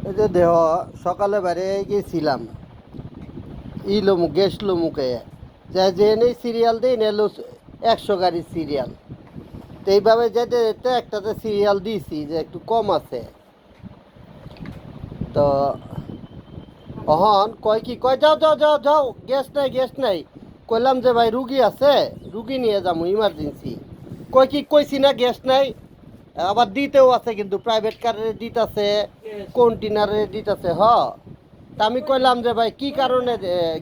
এই যে দেহ সকালে বাইরে গেছিলাম গ্যাস মুখে যে নেই সিরিয়াল দিই নেলো 100 গাড়ি সিরিয়াল। তো এইভাবে যেতে যেতে একটাতে সিরিয়াল দিয়েছি যে একটু কম আছে। তো অহন কয় কি কয় যাও যাও যাও যাও গ্যাস নাই। কইলাম যে ভাই রুগী আছে, রুগী নিয়ে যাবো ইমার্জেন্সি। কয় কি কইছি না গ্যাস নাই। আবার দিতেও আছে কিন্তু প্রাইভেট কারে দিতেছে, কন্টেনারে দিতেছে। তা আমি কইলাম যে ভাই কি কারণে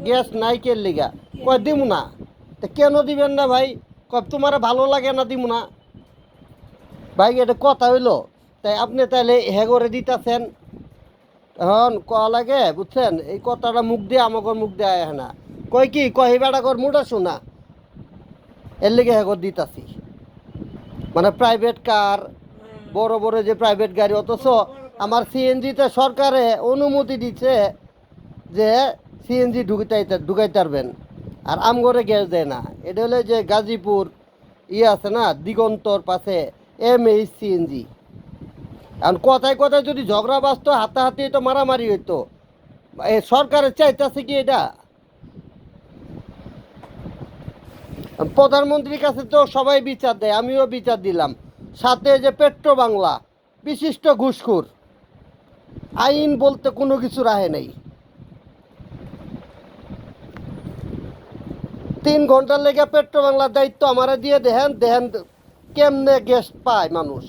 গ্যাস নাই কে লিগা। কয় দিমু না। তা কেন দিবেন না ভাই? কয় তোমার ভালো লাগে না দিমু না। ভাই এটা কথা হইলো? তাই আপনি তাইলে হেগরে দিতেছেন, এখন কয়া লাগে বুঝছেন, এই কথাটা মুখ দিয়ে আমাকে মুখ দিয়ে আয় না। কয় কি কয় বেড়া কর মুটা শোনা, এর লেগে হেগর দিতাছি। মানে প্রাইভেট কার, বড় বড় যে প্রাইভেট গাড়ি, অথচ আমার সিএনজিতে সরকারে অনুমতি দিচ্ছে যে সিএনজি ঢুকাইতে পারবেন, আর আমগরে গ্যাস দেয় না। এটা হলে যে গাজীপুর আছে না দিগন্তর পাশে MH সিএনজি। এখন কথায় কথায় যদি ঝগড়া বাঁচতো, হাতাহাতি হইতো, মারামারি হইতো, সরকারের চাইতেছে কি এটা? প্রধানমন্ত্রীর কাছে তো সবাই বিচার দেয়, আমিও বিচার দিলাম। সাথে যে পেট্রো বাংলা বিশিষ্ট ঘুষখোর, আইন বলতে কোনো কিছু রাহে নেই। 3 ঘন্টার লেগে পেট্রো বাংলার দায়িত্ব আমারে দিয়ে দেহেন দেহেন, কেমনে গ্যাস পায় মানুষ।